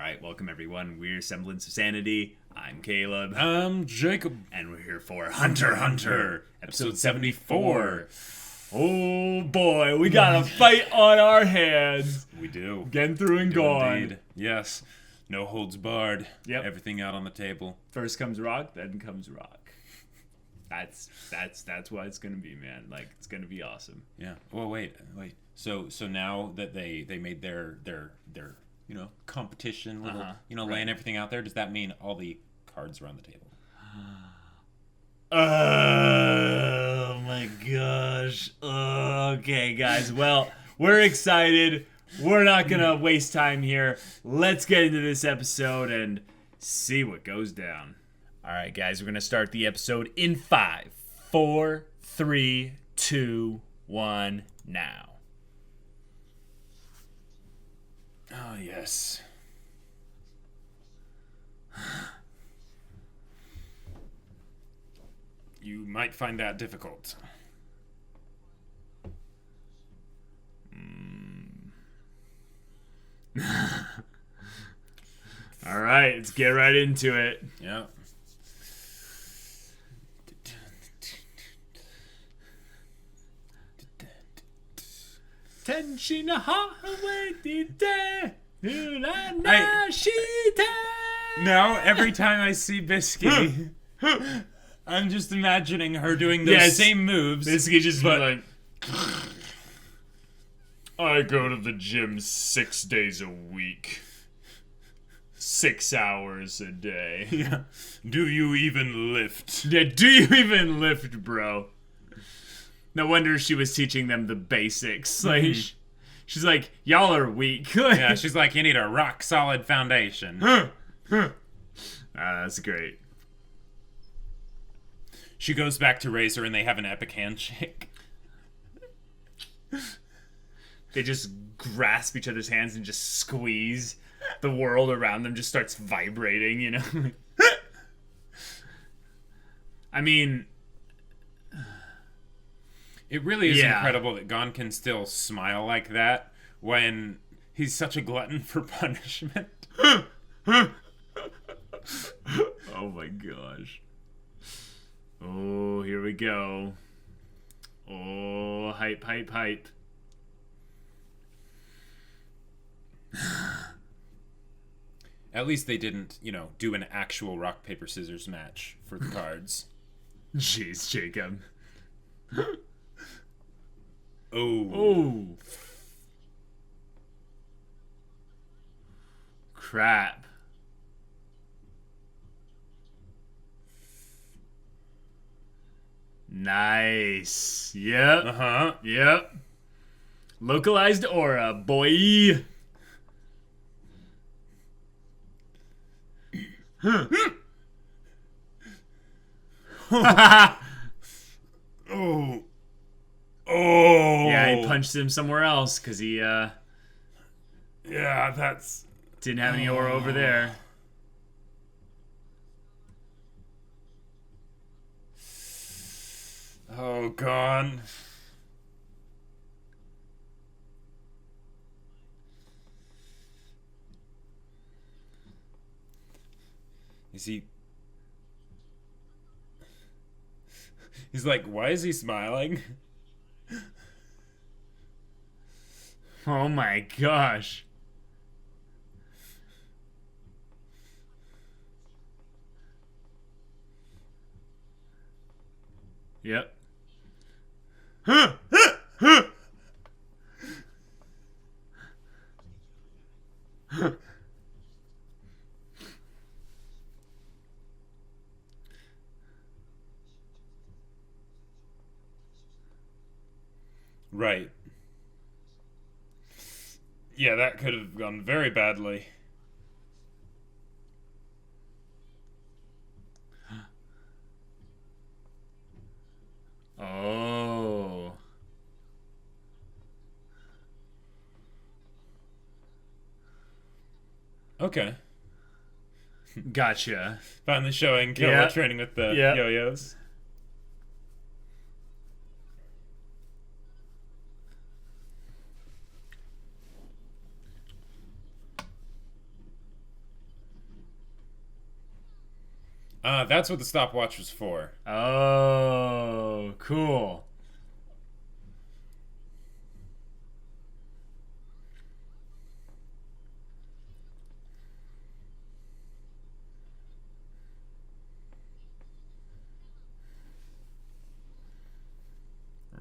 Alright, welcome everyone. We're Semblance of Sanity. I'm Caleb. I'm Jacob. And we're here for HunterxHunter, episode 74. Oh boy, we got a fight on our hands. We do. Getting through and gone. Indeed. Yes. No holds barred. Yep. Everything out on the table. First comes rock, then comes rock. That's what it's gonna be, man. Like, it's gonna be awesome. Yeah. Well, wait. So now that they made their competition little, laying everything out there, does that mean all the cards are on the table? Oh my gosh. Okay, guys. Well, we're excited. We're not gonna waste time here. Let's get into this episode and see what goes down. Alright, guys, we're gonna start the episode in 5, 4, 3, 2, 1, now. Oh, yes. You might find that difficult. Alright, let's get right into it. Yeah. Now, every time I see Bisky, I'm just imagining her doing those same moves. Bisky just like, I go to the gym 6 days a week. 6 hours a day. Yeah. Do you even lift? Yeah, do you even lift, bro? No wonder she was teaching them the basics. Like, she's like, y'all are weak. Yeah, she's like, you need a rock solid foundation. That's great. She goes back to Razor and they have an epic handshake. They just grasp each other's hands and just squeeze. The world around them just starts vibrating, you know? I mean, it really is incredible that Gon can still smile like that when he's such a glutton for punishment. Oh my gosh. Oh, here we go. Oh, hype, hype, hype. At least they didn't, do an actual rock, paper, scissors match for the cards. Jeez, Jacob. Oh. Crap. Nice. Yep. Uh-huh. Yep. Localized aura, boy. Oh. Yeah, he punched him somewhere else because he yeah, that's didn't have any aura over there. Oh, Gon. Is he... He's like, why is he smiling? Oh my gosh. Yep. Right. Yeah, that could have gone very badly. Oh. Okay. Gotcha. Finally showing Killa training with the yo-yos. That's what the stopwatch was for. Oh, cool.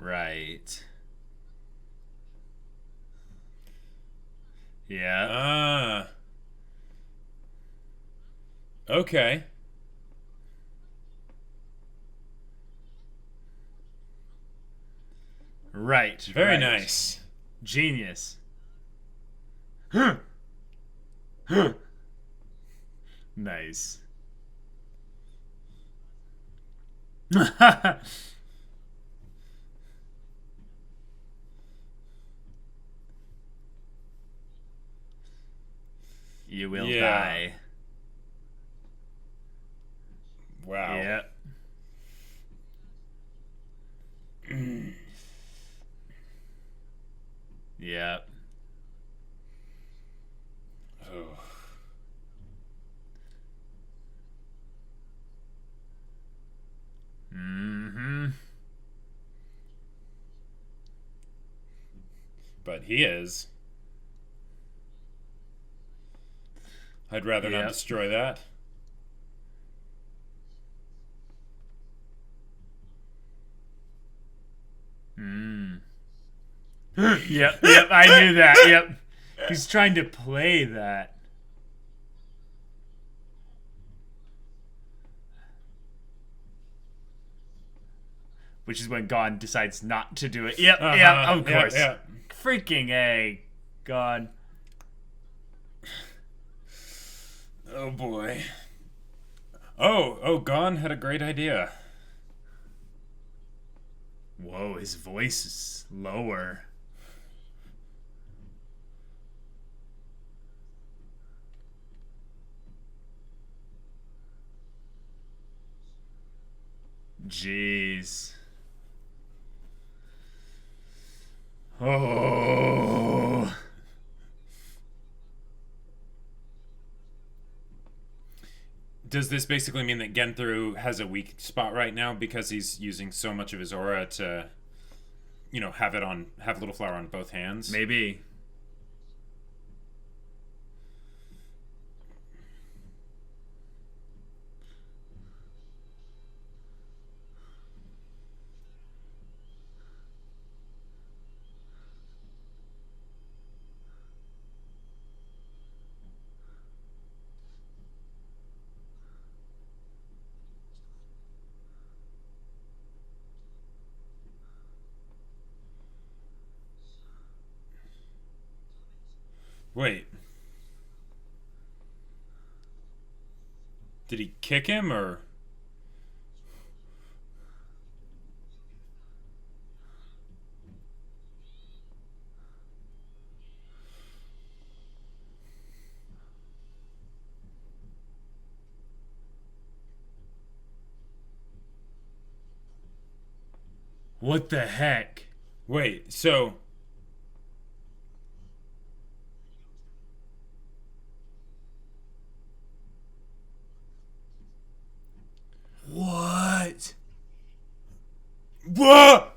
Right. Yeah. Okay. Right. Very right. nice. Genius. Nice. You will die. Wow. Yep. Yep. Oh. Mm-hmm. But he is. I'd rather not destroy that. Yep, I knew that. Yep. He's trying to play that. Which is when Gon decides not to do it. Yep, of course. Yep. Freaking A. God. Oh boy. Oh, Gon had a great idea. Whoa, his voice is lower. Jeez. Oh. Does this basically mean that Genthru has a weak spot right now because he's using so much of his aura to, have Little Flower on both hands? Maybe. Wait. Did he kick him or? What the heck? Wait, so. What? What?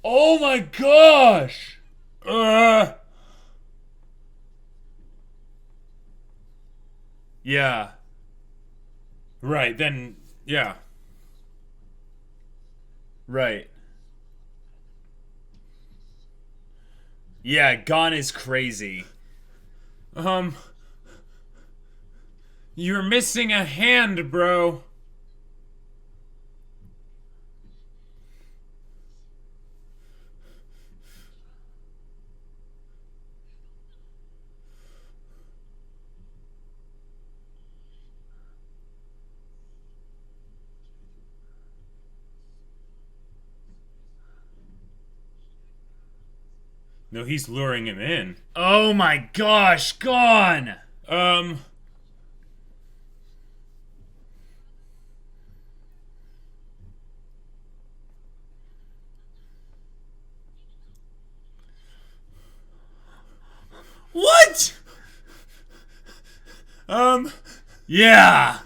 Oh my gosh! Yeah. Right, then, yeah. Right. Yeah, Gon is crazy. You're missing a hand, bro. No, he's luring him in. Oh my gosh, Gon! Yeah.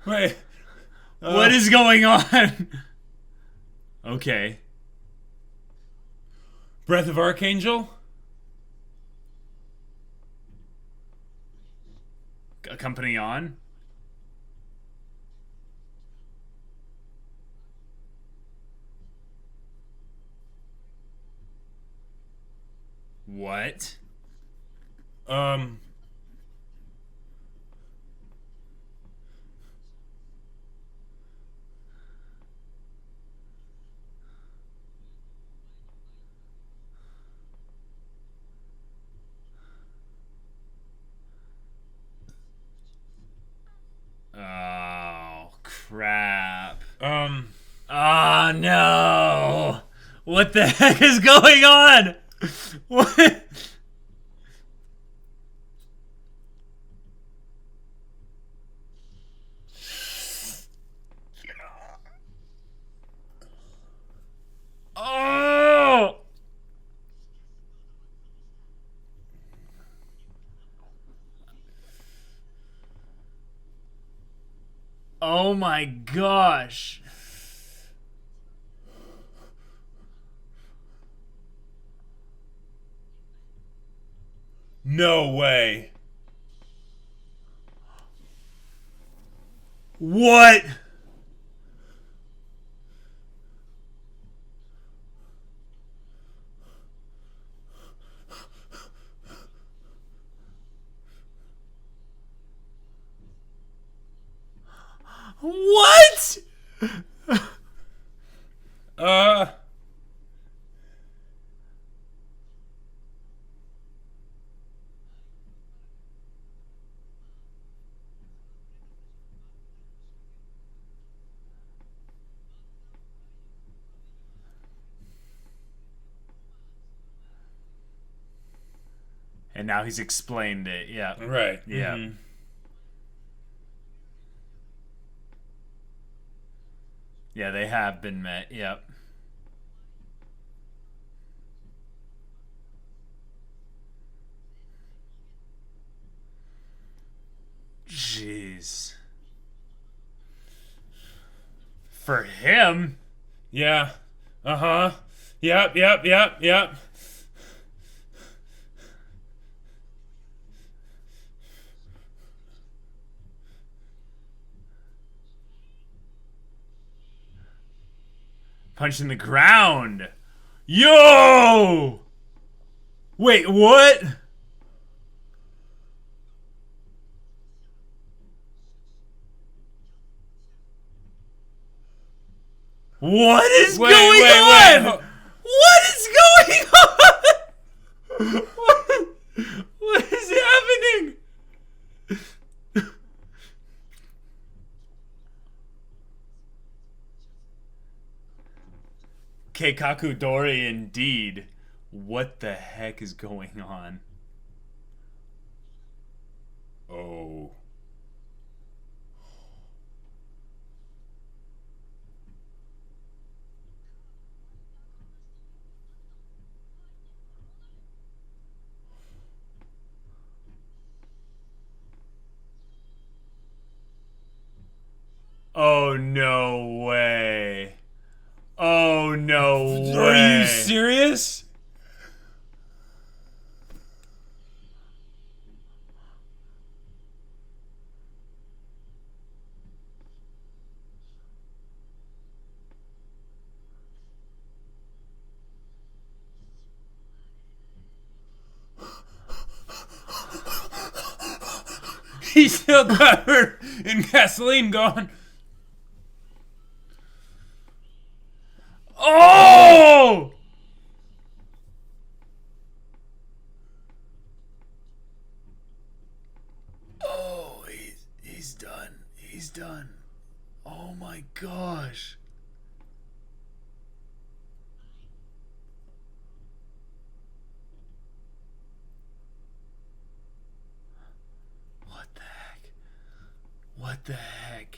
Wait. What is going on? Okay. Breath of Archangel? Company on? What? Oh, crap. Oh, no. What the heck is going on? What? Oh! Oh my gosh. No way. What? What? And now he's explained it. Yeah. Right. Yeah. Mm-hmm. Yeah, they have been met. Yep. Jeez. For him? Yeah. Uh-huh. Yep. Punching the ground. Yo! Wait, what? What is going on? Wait. What is going on? What is happening? Keikaku Dori indeed. What the heck is going on? Oh. Oh, no way. Oh, no way. Are you serious? He still got her in gasoline going. Oh! Oh, he's done. He's done. Oh my gosh. What the heck? What the heck?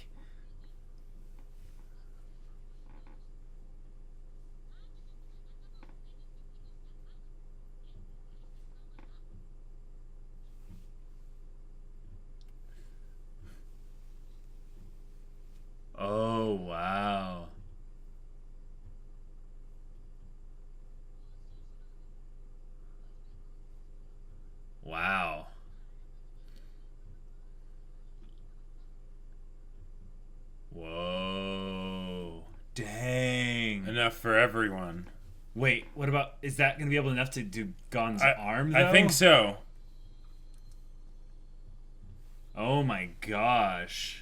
enough for everyone. Wait, what about... Is that going to be able enough to do Gon's arm, though? I think so. Oh my gosh.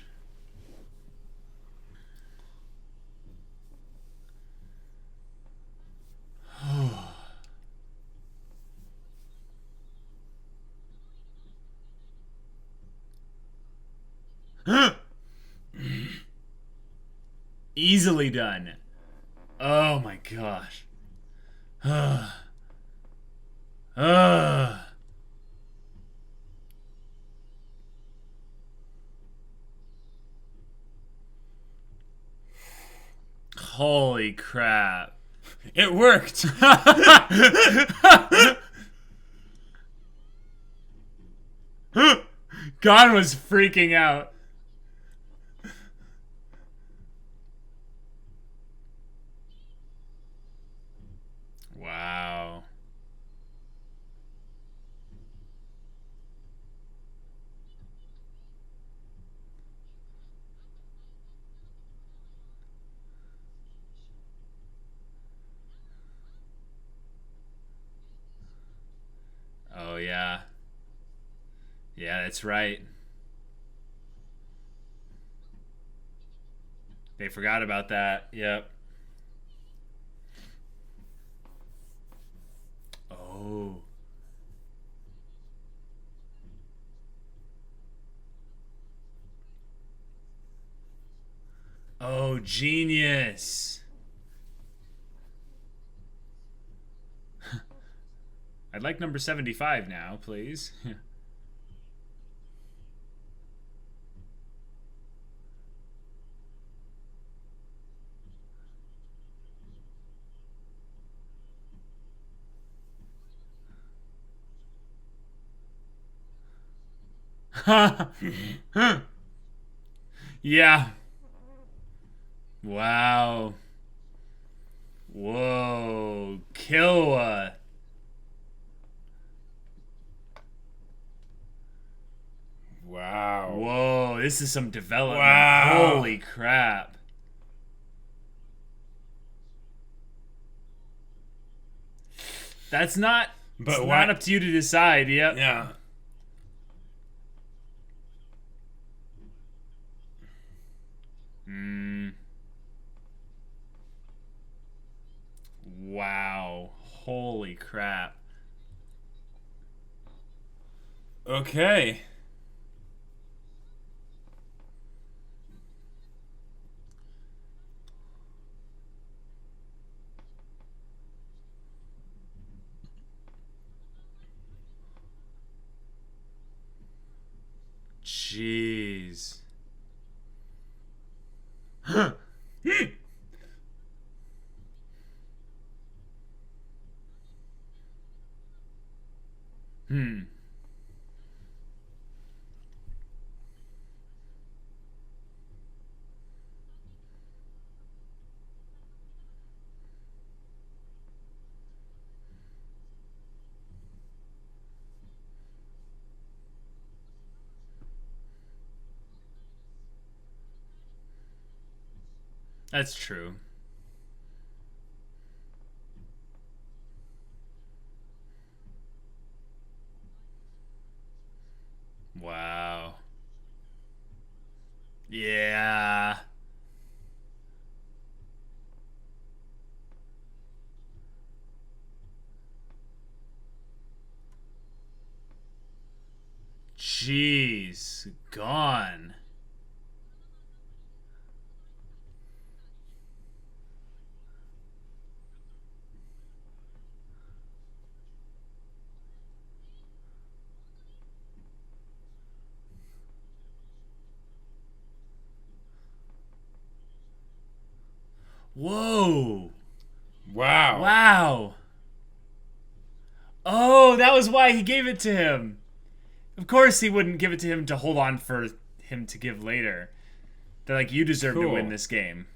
Easily done. Oh my gosh. Holy crap. It worked. Gon was freaking out. Wow. Oh, yeah. Yeah, that's right. They forgot about that. Yep. Oh. Oh, genius. I'd like number 75 now, please. Yeah. Wow. Whoa. Killua. Wow. Whoa, this is some development. Wow. Holy crap. That's not... But it's why- not up to you to decide. Yep. Yeah. Wow. Holy crap. Okay. Jeez. That's true. Wow. Yeah. Jeez. Gone. Whoa. Wow. Wow. Oh, that was why he gave it to him. Of course he wouldn't give it to him to hold on for him to give later. They're like, you deserve to Cool. win this game.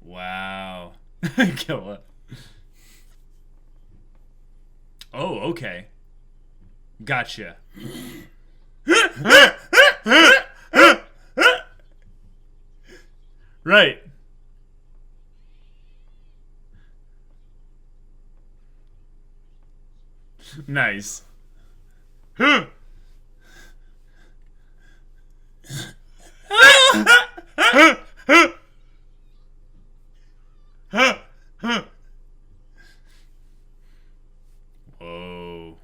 Wow. Kill it. Oh, okay. Gotcha. Right. Nice. Whoa.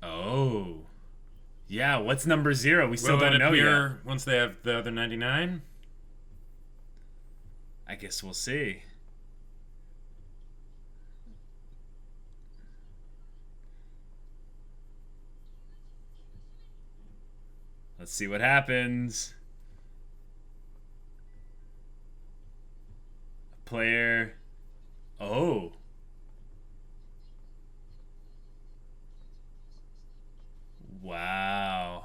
Oh. Yeah, what's number 0? We still Will it don't know yet. appear once they have the other 99? I guess we'll see. Let's see what happens. Player. Oh. Wow.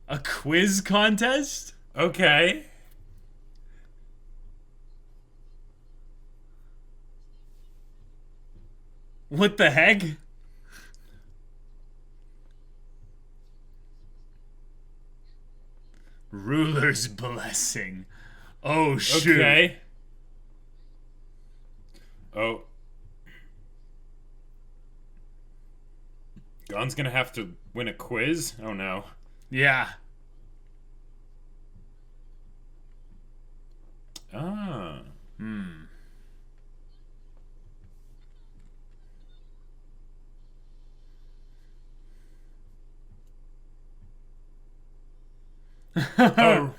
A quiz contest? Okay. What the heck? Ruler's blessing. Oh, shoot. Okay. Oh. Gon's gonna have to win a quiz? Oh no. Yeah. Ah. Oh.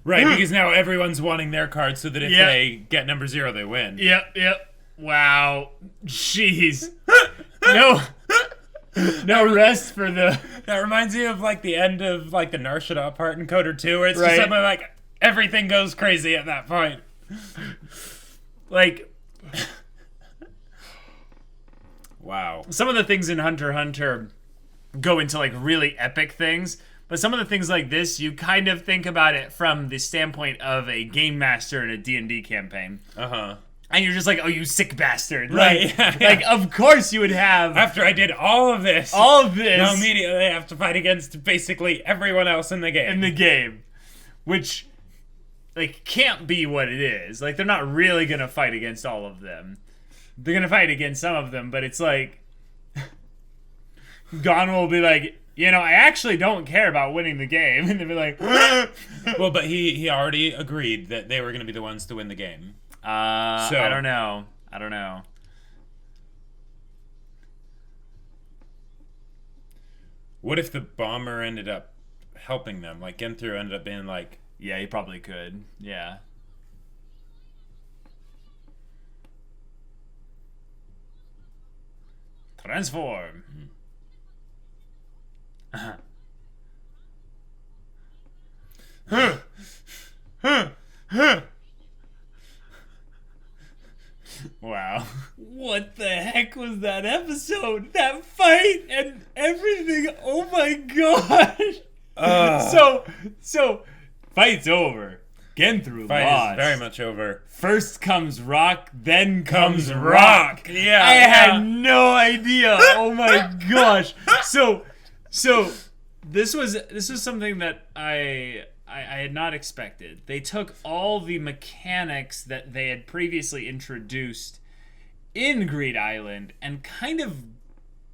Right, because now everyone's wanting their card so that if Yeah. they get number 0, they win. Yep. Wow. Jeez. No. No rest for the... That reminds me of like the end of like the Narshada part in Coder 2, where it's Right. just something like everything goes crazy at that point. Like, Wow. some of the things in Hunter x Hunter go into like really epic things, but some of the things like this, you kind of think about it from the standpoint of a game master in a D&D campaign. Uh-huh. And you're just like, oh, you sick bastard. Right. Like, like, of course you would have After I did all of this, all of this now immediately I have to fight against basically everyone else in the game. in the game, which, like, can't be what it is. Like, they're not really going to fight against all of them. They're going to fight against some of them, but it's like, Gon will be like, you know, I actually don't care about winning the game. And they'll be like, Well, but he already agreed that they were going to be the ones to win the game. I don't know. I don't know. What if the bomber ended up helping them? Like, Genthru ended up being like... Yeah, he probably could. Yeah. Transform. Wow. What the heck was that episode? That fight and everything. Oh my gosh. So fight's over. Genthru Fight lost. is very much over. First comes Rock, then comes Rock. Yeah, I yeah. had no idea. Oh my gosh. So this was something that I had not expected. They took all the mechanics that they had previously introduced in Greed Island and kind of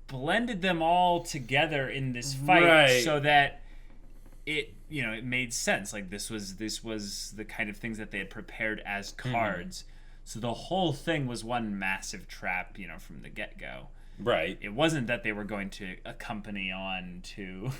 blended them all together in this fight, Right. so that it made sense. Like, this was the kind of things that they had prepared as cards. So the whole thing was one massive trap, from the get-go. Right. It wasn't that they were going to accompany on to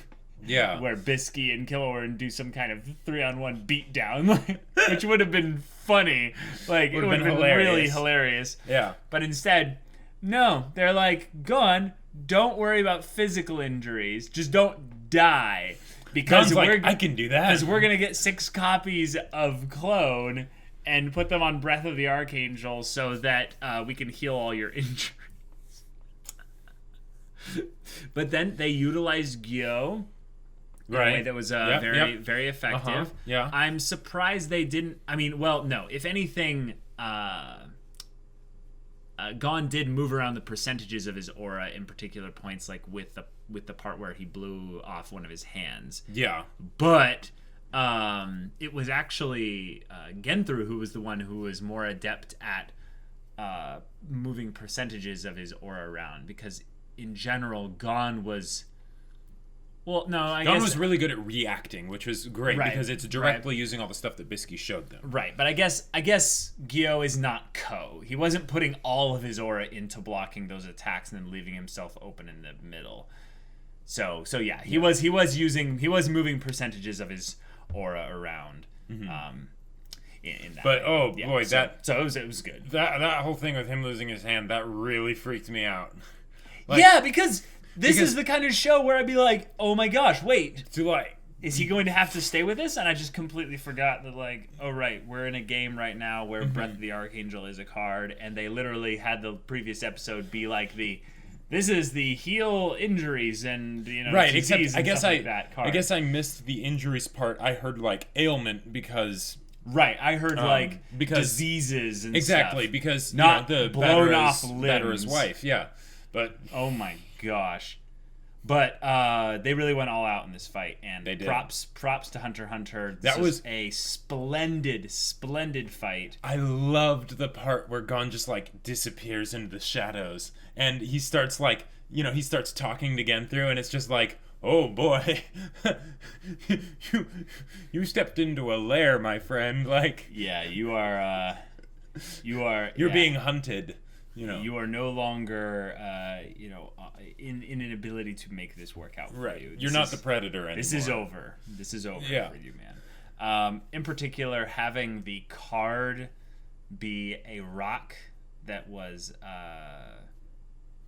Yeah. where Bisky and Killoran do some kind of 3-on-1 beatdown, which would have been funny. Like, it would have been really hilarious. Yeah. But instead, no, they're like, Gon, don't worry about physical injuries. Just don't die. Because Gon's like, I can do that. Because we're going to get 6 copies of Clone and put them on Breath of the Archangel so that we can heal all your injuries. But then they utilized Gyo in a way that was very effective. Yeah. I'm surprised they didn't. I mean, well, no. If anything, Gon did move around the percentages of his aura in particular points, like with the part where he blew off one of his hands. Yeah. But it was actually Genthru who was the one who was more adept at moving percentages of his aura around, because in general, Gon was... Well, no, I guess... Gon was really good at reacting, which was great, Right, because it's directly using all the stuff that Bisky showed them. Right, but I guess Gyo is not Ko. He wasn't putting all of his aura into blocking those attacks and then leaving himself open in the middle. So yeah, he was moving percentages of his aura around. In that But way. so it was good. That whole thing with him losing his hand, that really freaked me out. Because this is the kind of show where I'd be like, oh my gosh, wait. Is he going to have to stay with this? And I just completely forgot that, like, oh, right, we're in a game right now where Breath of the Archangel is a card, and they literally had the previous episode be like this is the heal injuries and, right, disease except card. I guess I missed the injuries part. I heard, like, ailment because... Right, I heard, because diseases and exactly, stuff. because, not the blown off Batter's limbs. wife, yeah. But... Oh my gosh. But they really went all out in this fight, and they did. Props to HunterxHunter. That was a splendid fight. I loved the part where Gon just, like, disappears into the shadows, and he starts, like, he starts talking to Genthru, and it's just like, oh boy, you stepped into a lair, my friend. Like, yeah, you're being hunted. You are no longer, in an ability to make this work out for you. You're not the predator anymore. This is over for you, man. In particular, having the card be a rock that was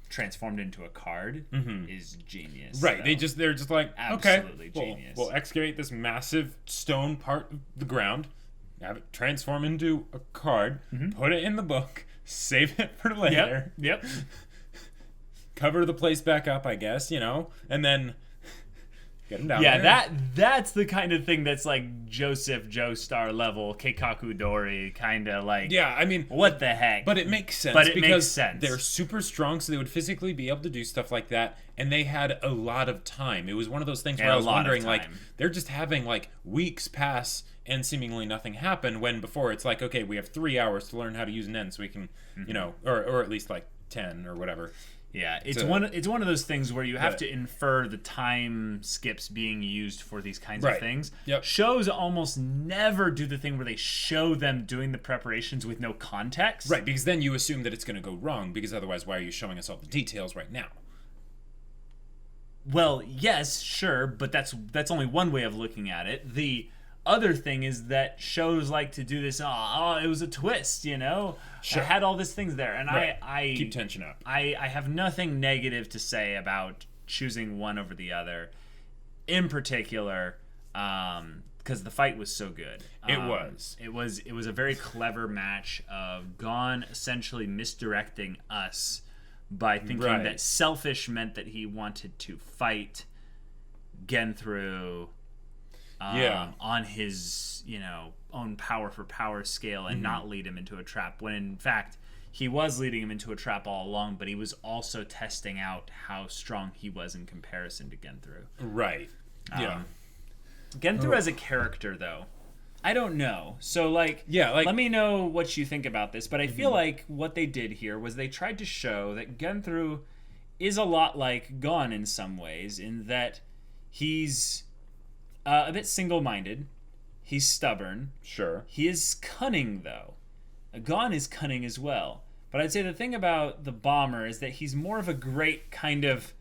transformed into a card is genius. Right. They're just like, absolutely okay, genius. We'll excavate this massive stone part of the ground, have it transform into a card, put it in the book, save it for later. Yep. Cover the place back up, I guess, and then get him down there. Yeah, that's the kind of thing that's like Joseph Joestar level, Keikaku Dori kind of like. Yeah, I mean, what the heck? But it makes sense. They're super strong, so they would physically be able to do stuff like that, and they had a lot of time. It was one of those things where I was wondering, like, they're just having like weeks pass and seemingly nothing happen, when before it's like, okay, we have 3 hours to learn how to use an end, so we can, or at least like 10 or whatever. Yeah, it's one of those things where you have to infer the time skips being used for these kinds of things. Yep. Shows almost never do the thing where they show them doing the preparations with no context. Right, because then you assume that it's going to go wrong, because otherwise why are you showing us all the details right now? Well, yes, sure, but that's only one way of looking at it. The other thing is that shows like to do this, it was a twist, Sure. I had all these things there, and I keep tension up. I have nothing negative to say about choosing one over the other, in particular, because the fight was so good. It was a very clever match of Gon essentially misdirecting us by thinking that selfish meant that he wanted to fight Genthru on his, own power for power scale and not lead him into a trap, when in fact he was leading him into a trap all along, but he was also testing out how strong he was in comparison to Genthru. Right. Genthru as a character, though, I don't know. So, let me know what you think about this, but I feel like what they did here was they tried to show that Genthru is a lot like Gon in some ways, in that he's a bit single-minded. He's stubborn. Sure. He is cunning, though. Gon is cunning as well. But I'd say the thing about the bomber is that he's more of a great kind of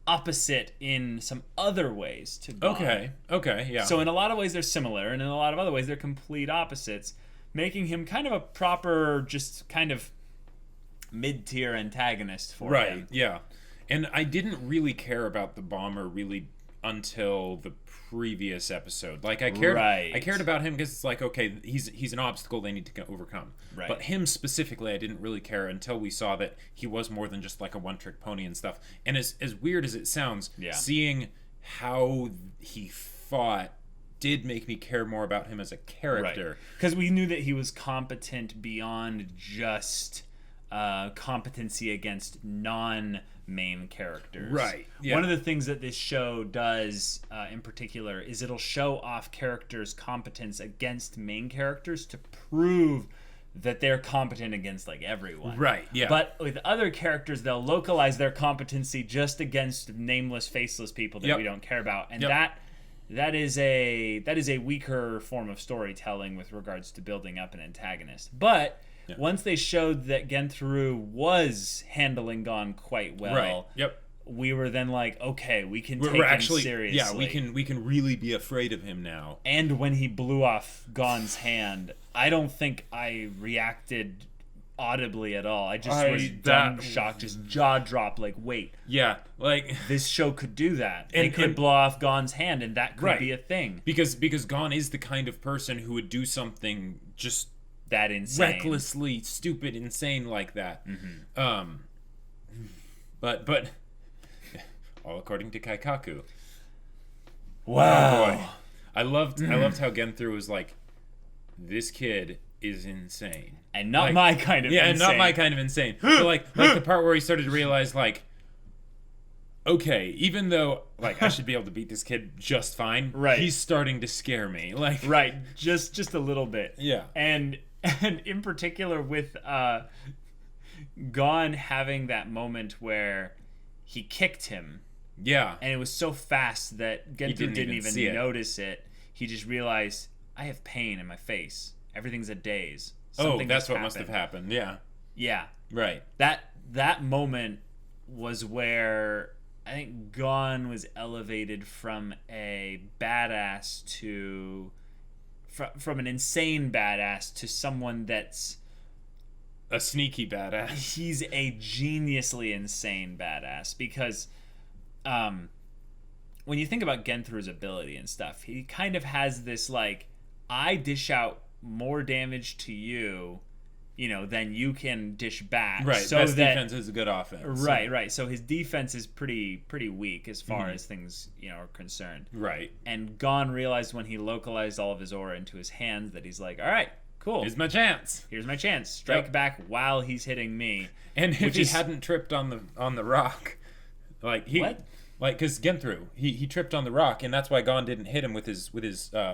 opposite in some other ways to Gon. Okay, yeah. So in a lot of ways they're similar, and in a lot of other ways they're complete opposites, making him kind of a proper, just kind of mid-tier antagonist for him. Right, yeah. And I didn't really care about the bomber really until the previous episode. Like, I cared about him because it's like, okay, he's an obstacle they need to overcome. Right. But him specifically, I didn't really care until we saw that he was more than just like a one-trick pony and stuff. And as weird as it sounds, seeing how he fought did make me care more about him as a character. Because we knew that he was competent beyond just competency against non-main characters. Right. Yeah. One of the things that this show does in particular is it'll show off characters' competence against main characters to prove that they're competent against like everyone. Right, yeah. But with other characters, they'll localize their competency just against nameless, faceless people that we don't care about. And that is a weaker form of storytelling with regards to building up an antagonist. But once they showed that Genthru was handling Gon quite well, we were then like, okay, we can take him seriously. Yeah, we can really be afraid of him now. And when he blew off Gon's hand, I don't think I reacted audibly at all. I just was dumb shocked, just jaw drop, like, wait. Yeah, like this show could do that. They could blow off Gon's hand, and that could be a thing. Because Gon is the kind of person who would do something just that insane, recklessly stupid, insane like that. Mm-hmm. But all according to Kaikaku. Wow. Oh boy. I loved how Genthru was like, this kid is insane. And not my kind of insane. Yeah, and not my kind of insane. But like the part where he started to realize, like, okay, even though like I should be able to beat this kid just fine, he's starting to scare me. Like just a little bit. Yeah. And in particular with Gon having that moment where he kicked him. Yeah. And it was so fast that Genthru didn't even notice it. He just realized, I have pain in my face. Everything's a daze. Something that's what must have happened. Yeah. Yeah. Right. That moment was where I think Gon was elevated from a badass to from an insane badass to someone that's a sneaky badass. He's a geniusly insane badass because when you think about Genthru's ability and stuff, he kind of has this like, I dish out more damage to you, than you can dish back. Right. So best defense is a good offense. Right. So his defense is pretty weak as far as things are concerned. Right. And Gon realized when he localized all of his aura into his hands that he's like, all right, cool. Here's my chance. Strike back while he's hitting me. And if he hadn't tripped on the rock, like he. What? Like, because Genthru, he tripped on the rock, and that's why Gon didn't hit him with his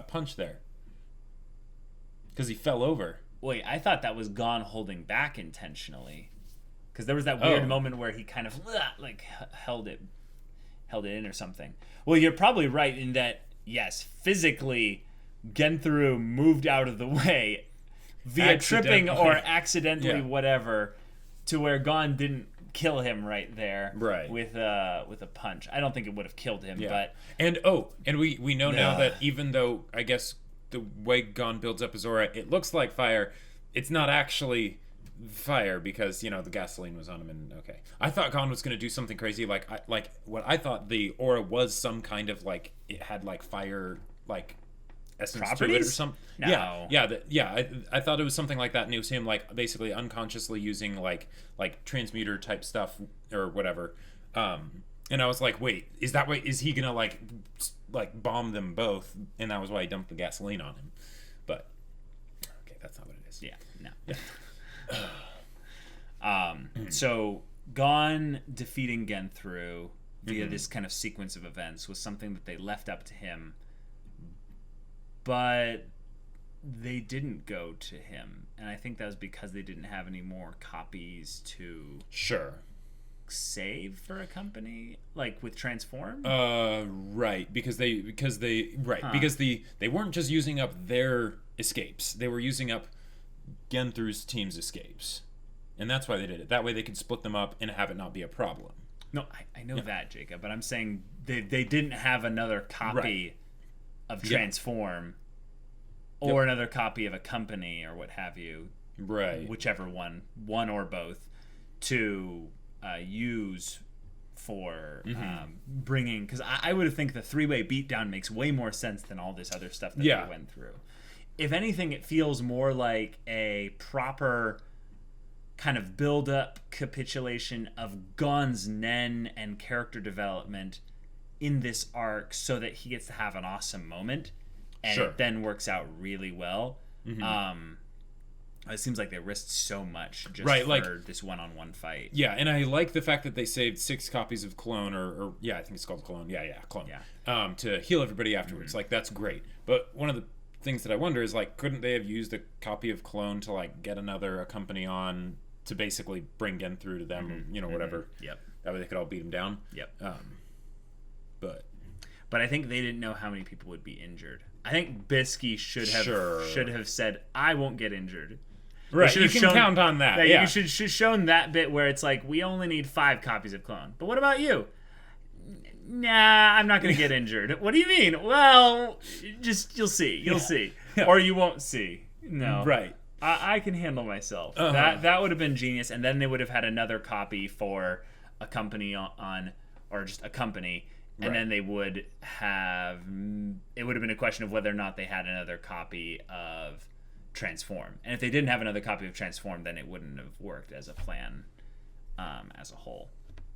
punch there. Because he fell over. Wait, I thought that was Gon holding back intentionally. Because there was that weird moment where he kind of like held it in or something. Well, you're probably right in that, yes, physically, Genthru moved out of the way via tripping or accidentally whatever, to where Gon didn't kill him right there with a punch. I don't think it would have killed him, but and we know now that even though I guess the way Gon builds up his aura, it looks like fire, it's not actually fire because the gasoline was on him. And I thought Gon was going to do something crazy, like what I thought the aura was some kind of like it had like fire like essence properties to it or something. No. I thought it was something like that, and it was him like basically unconsciously using like transmuter type stuff or whatever. And I was like, wait, is he gonna like bomb them both? And that was why he dumped the gasoline on him. But okay, that's not what it is. Yeah, no. So Gon defeating Genthru via this kind of sequence of events was something that they left up to him. But they didn't go to him, and I think that was because they didn't have any more copies to save for a company, like with Transform. Right, because they weren't just using up their escapes; they were using up Genthru's team's escapes, and that's why they did it. That way, they could split them up and have it not be a problem. No, I know that, Jacob, but I'm saying they didn't have another copy of Transform or another copy of a company or what have you, whichever one or both, to use for bringing, because I would think the 3-way beatdown makes way more sense than all this other stuff that they went through. If anything, it feels more like a proper kind of build-up capitulation of Gon's Nen and character development in this arc so that he gets to have an awesome moment, and it then works out really well. It seems like they risked so much just for this one-on-one fight. Yeah, and I like the fact that they saved 6 copies of Clone, or I think it's called Clone. Yeah, Clone. Yeah. To heal everybody afterwards. Like, that's great. But one of the things that I wonder is, like, couldn't they have used a copy of Clone to, like, get a company on to basically bring Gen through to them, whatever. Yep. That way they could all beat him down. Yep. But I think they didn't know how many people would be injured. I think Bisky should have said, "I won't get injured." Right, you can count on that. You should shown that bit where it's like, we only need 5 copies of Clone. But what about you? Nah, I'm not going to get injured. What do you mean? Well, you'll see. You'll see. Yeah. Or you won't see. No. Right. I can handle myself. That would have been genius. And then they would have had another copy for a company or just a company. And then they would have... It would have been a question of whether or not they had another copy of Transform. And if they didn't have another copy of Transform, then it wouldn't have worked as a plan as a whole.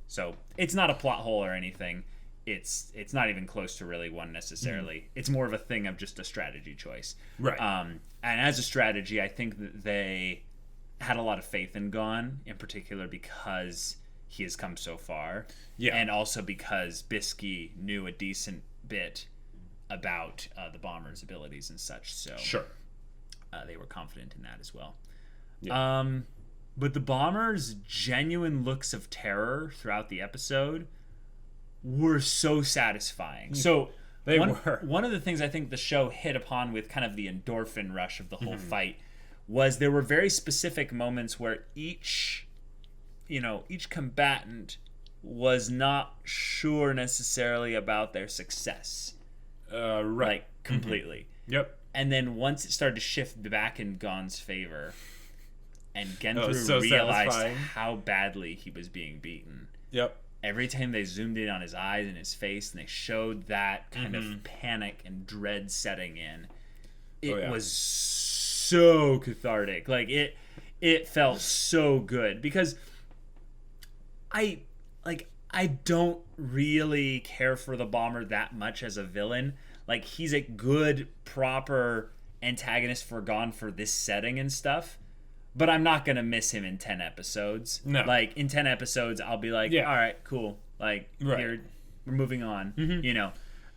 So it's not a plot hole or anything. It's not even close to really one necessarily. It's more of a thing of just a strategy choice. Right. And as a strategy, I think that they had a lot of faith in Gon, in particular because he has come so far. Yeah. And also because Bisky knew a decent bit about the bomber's abilities and such. So sure. They were confident in that as well. Yeah. But the bomber's genuine looks of terror throughout the episode were so satisfying. So they were. One of the things I think the show hit upon with kind of the endorphin rush of the whole fight was there were very specific moments where each combatant was not sure necessarily about their success. Right. Like, completely. Yep. And then once it started to shift back in Gon's favor, and Genthru realized how badly he was being beaten. Yep. Every time they zoomed in on his eyes and his face, and they showed that kind of panic and dread setting in, it was so cathartic. Like, it felt so good because I don't really care for the bomber that much as a villain. Like, he's a good, proper antagonist for Gon for this setting and stuff. But I'm not going to miss him in 10 episodes. No. Like, in 10 episodes, I'll be like, all right, cool. Like, we're moving on,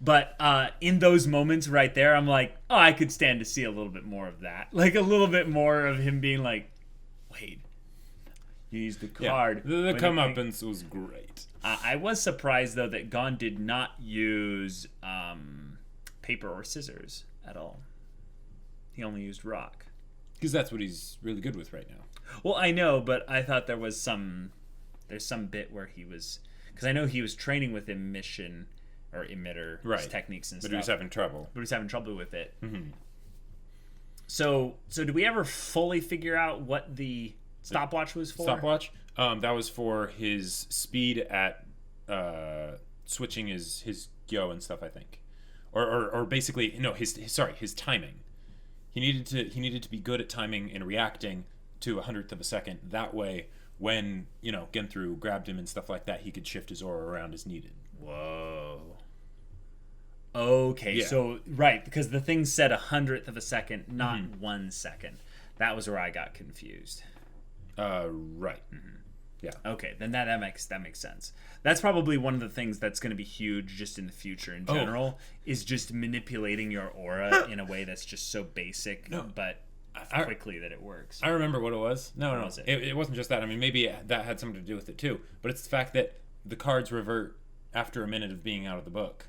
But in those moments right there, I'm like, I could stand to see a little bit more of that. Like, a little bit more of him being like, wait, you used the card. Yeah. The comeuppance was great. I was surprised, though, that Gon did not use paper or scissors at all. He only used rock. Because that's what he's really good with right now. Well, I know, but I thought there's some bit where he was, because I know he was training with emitter techniques and stuff. But he was having trouble. With it. So did we ever fully figure out what the stopwatch was for? Stopwatch? That was for his speed at switching his Gyo and stuff, I think. Or basically, no, his timing. He needed to be good at timing and reacting to 100th of a second. That way, when Genthru grabbed him and stuff like that, he could shift his aura around as needed. Whoa. Okay, so right, because the thing said 100th of a second, not 1 second. That was where I got confused. Right. Yeah. Okay, then that makes sense. That's probably one of the things that's going to be huge just in the future in general, is just manipulating your aura in a way that's just so basic, but quickly that it works. I remember what it was. No. It wasn't just that. I mean, maybe that had something to do with it too, but it's the fact that the cards revert after a minute of being out of the book.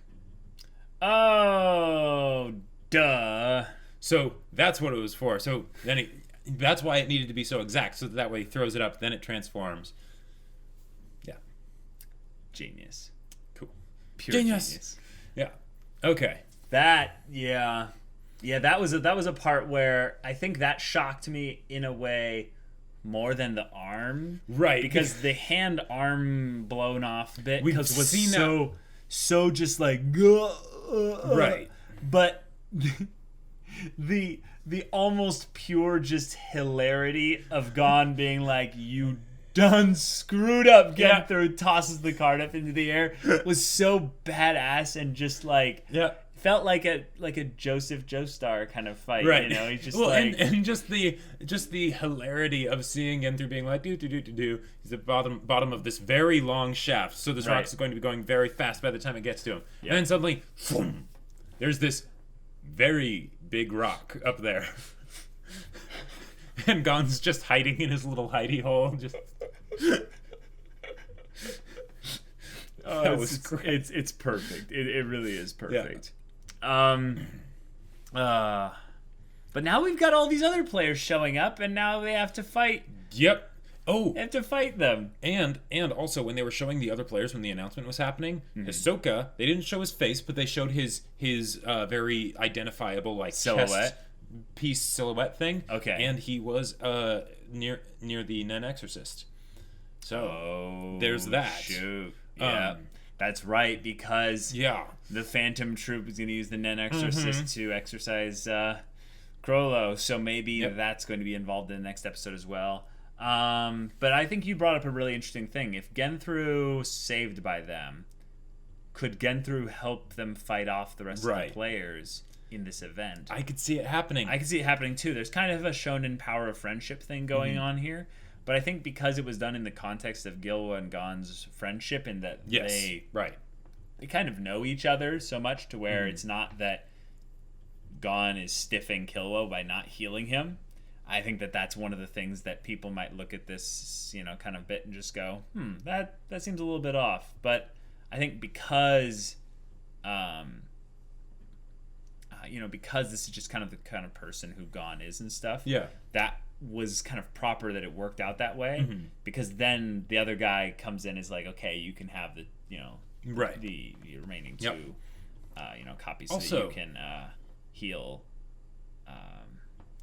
Oh, duh. So that's what it was for. So then that's why it needed to be so exact, so that way he throws it up, then it transforms. Yeah. Genius. Cool. Pure genius. Yeah. Okay. That was a part where I think that shocked me in a way more than the arm. Right. Because the hand arm blown off bit was so just like right. But the almost pure just hilarity of Gon being like, you done screwed up through, tosses the card up into the air, was so badass and just like felt like a Joseph Joestar kind of fight, right? You know, he's just and just the hilarity of seeing Gen-3 being like do. He's at bottom of this very long shaft, so this rock is going to be going very fast by the time it gets to him, and then suddenly, boom, there's this very big rock up there. And Gon's just hiding in his little hidey hole. Just it's perfect. It really is perfect. Yeah. But now we've got all these other players showing up, and now they have to fight. Yep. Oh, they have to fight them. And also when they were showing the other players when the announcement was happening, Hisoka, they didn't show his face, but they showed his very identifiable like silhouette. Piece silhouette thing. Okay. And he was near the Nen Exorcist. So there's that. Shoot. Yeah. That's right, because the Phantom Troop is going to use the Nen Exorcist to exorcise Chrollo, so maybe that's going to be involved in the next episode as well. But I think you brought up a really interesting thing. If Gen-3 saved by them, could Gen-3 help them fight off the rest of the players in this event? I could see it happening. I could see it happening too. There's kind of a shonen power of friendship thing going on here, but I think because it was done in the context of Killua and Gon's friendship, and that they kind of know each other so much to where it's not that Gon is stiffing Killua by not healing him. I think that that's one of the things that people might look at this, kind of bit and just go, that seems a little bit off. But I think because because this is just kind of the kind of person who Gon is and stuff. Yeah, that was kind of proper that it worked out that way, because then the other guy comes in and is like, okay, you can have the the remaining two copies, so that you can heal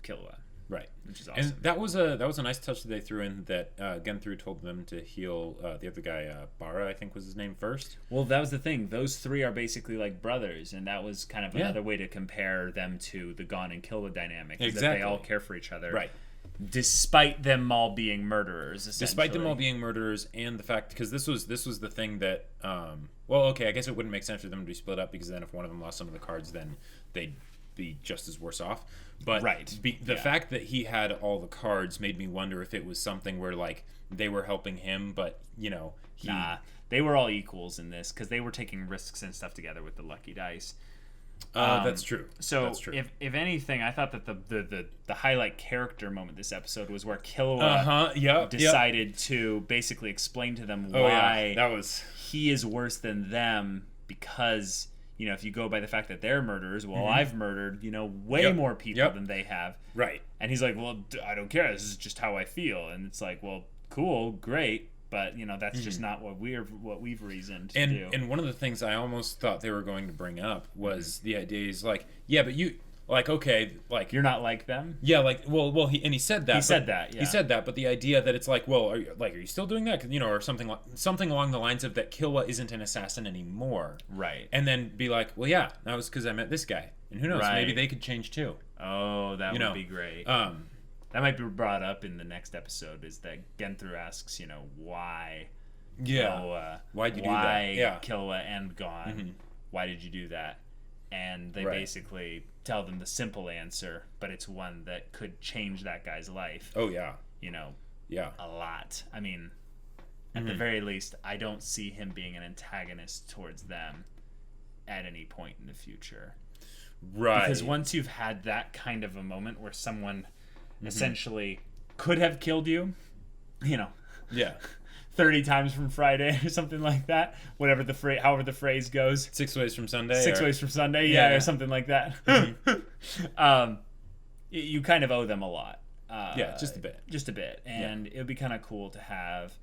Killua. Right, which is awesome. And that was a nice touch that they threw in, that Gen-3 told them to heal the other guy, Bara, I think was his name, first. Well, that was the thing. Those three are basically like brothers, and that was kind of another way to compare them to the Gon and Killua dynamic. Is that they all care for each other, right? Despite them all being murderers, essentially. Despite them all being murderers, and the fact, because this was the thing that, I guess it wouldn't make sense for them to be split up, because then if one of them lost some of the cards, then they'd be just as worse off. But the fact that he had all the cards made me wonder if it was something where like they were helping him, but they were all equals in this, because they were taking risks and stuff together with the lucky dice. That's true. So that's true. If anything, I thought that the highlight character moment this episode was where Killua decided to basically explain to them why he is worse than them, because if you go by the fact that they're murderers, I've murdered, way more people than they have. Right. And he's like, well, I don't care. This is just how I feel. And it's like, well, cool, great. But, that's just not what we've reasoned to do. And one of the things I almost thought they were going to bring up was the idea is like, yeah, but you... Like, okay, like... You're not like them? Yeah, like, he said that. He said that, He said that, but the idea that it's like, well, are you still doing that? Or something along the lines of that Killua isn't an assassin anymore. Right. And then be like, well, yeah, that was because I met this guy. And who knows, maybe they could change too. Oh, that would be great. That might be brought up in the next episode, is that Gen-3 asks, why... Yeah. Why'd you do that? Yeah. Killua and Gon, why did you do that? And they basically tell them the simple answer, but it's one that could change that guy's life. Oh, yeah. A lot. I mean, at the very least, I don't see him being an antagonist towards them at any point in the future. Right. Because once you've had that kind of a moment where someone essentially could have killed you, 30 times from Friday or something like that. However the phrase goes. 6 ways from Sunday. 6 ways from Sunday, or something like that. You kind of owe them a lot. Just a bit. Just a bit. And it would be kind of cool to have,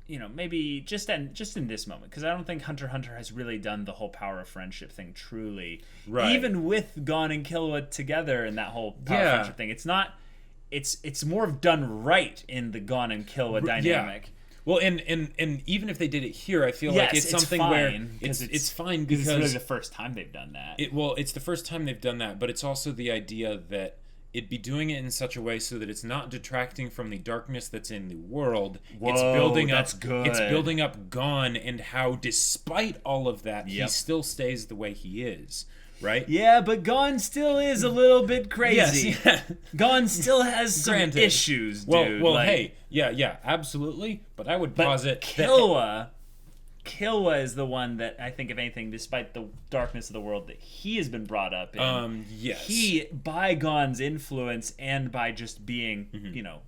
maybe just in this moment. Because I don't think HunterxHunter has really done the whole power of friendship thing truly. Right. Even with Gon and Killua together and that whole power of friendship thing. It's not... It's more of done right in the Gon and Killua dynamic. Yeah. Well, and even if they did it here, I feel like it's something fine, where it's fine because it's really the first time they've done that. It's the first time they've done that, but it's also the idea that it be doing it in such a way so that it's not detracting from the darkness that's in the world. Whoa, it's building that's up good. It's building up Gon and how despite all of that he still stays the way he is, right? Yeah, but Gon still is a little bit crazy. Yes, yeah. Gon still has some issues, dude. Well, hey, yeah, absolutely, but I would posit Killua is the one that I think, if anything, despite the darkness of the world that he has been brought up in, yes. he, by Gon's influence and by just being,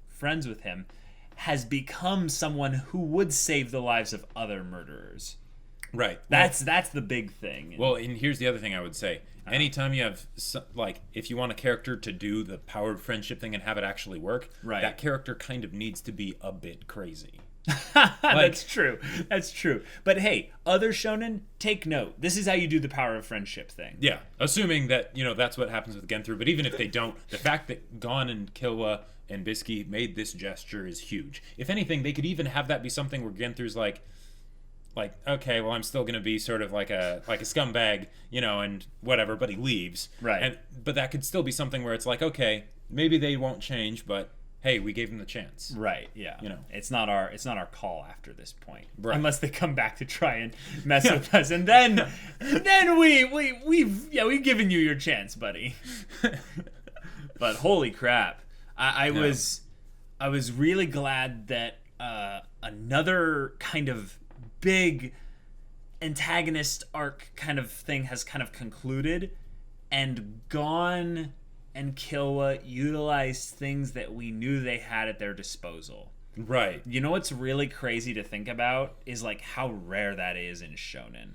friends with him, has become someone who would save the lives of other murderers. Right. That's the big thing. Well, and here's the other thing I would say. Anytime you have, if you want a character to do the powered friendship thing and have it actually work, that character kind of needs to be a bit crazy. That's true. But hey, other shonen, take note. This is how you do the power of friendship thing. Yeah, assuming that that's what happens with Genthru. But even if they don't, the fact that Gon and Killua and Bisky made this gesture is huge. If anything, they could even have that be something where Gentru's like, okay, well, I'm still gonna be sort of like a scumbag, and whatever. But he leaves, right? But that could still be something where it's like, okay, maybe they won't change, but hey, we gave them the chance. Right, yeah. It's not our call after this point. Right. Unless they come back to try and mess with us. And then we've given you your chance, buddy. But holy crap. I was really glad that another kind of big antagonist arc kind of thing has kind of concluded and Gon and Killua utilized things that we knew they had at their disposal. Right. You know what's really crazy to think about is how rare that is in shonen.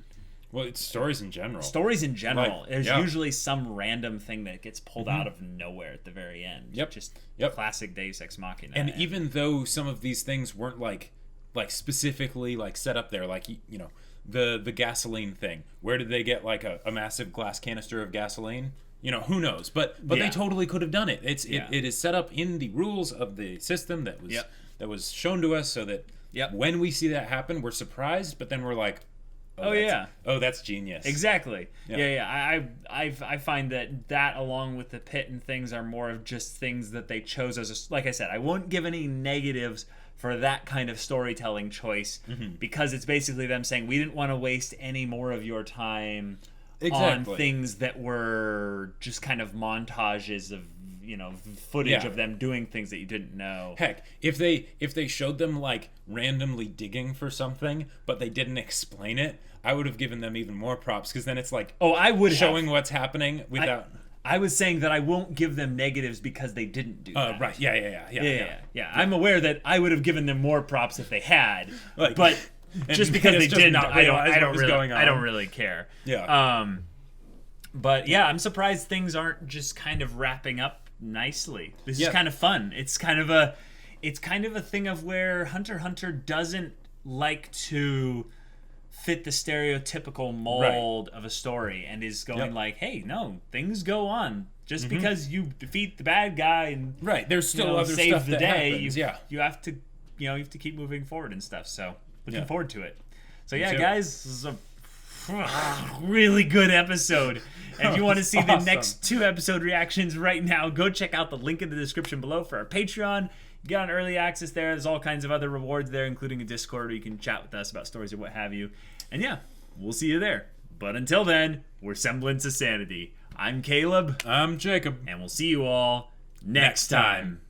Well, it's stories in general. There's usually some random thing that gets pulled out of nowhere at the very end. Yep. Just classic Deus Ex Machina. And even though some of these things weren't like specifically set up there, the gasoline thing. Where did they get a massive glass canister of gasoline? Who knows? But they totally could have done it. It is set up in the rules of the system that was shown to us, so that when we see that happen, we're surprised, but then we're like, that's genius. Exactly. Yeah. I find that along with the pit and things are more of just things that they chose as like I said, I won't give any negatives for that kind of storytelling choice because it's basically them saying we didn't want to waste any more of your time on things that were just kind of montages of footage of them doing things that you didn't know. Heck, if they showed them randomly digging for something but they didn't explain it, I would have given them even more props, because then it's I would showing what's happening without. I was saying that I won't give them negatives because they didn't do that. Right. Yeah. I'm aware that I would have given them more props if they had, but just because they didn't, I don't really care. Yeah. But yeah, I'm surprised things aren't just kind of wrapping up nicely. This is kind of fun. It's kind of a thing of where HunterxHunter doesn't like to fit the stereotypical mold of a story and is going hey, no, things go on. Just because you defeat the bad guy and there's still other save stuff the that day, happens. You have to keep moving forward and stuff. So looking forward to it. So Me too. guys, this is a really good episode. And if you want to see the next 2 episode reactions right now, go check out the link in the description below for our Patreon. Get on early access there. There's all kinds of other rewards there, including a Discord where you can chat with us about stories or what have you. And yeah, we'll see you there. But until then, we're Semblance of Sanity. I'm Caleb. I'm Jacob. And we'll see you all next time.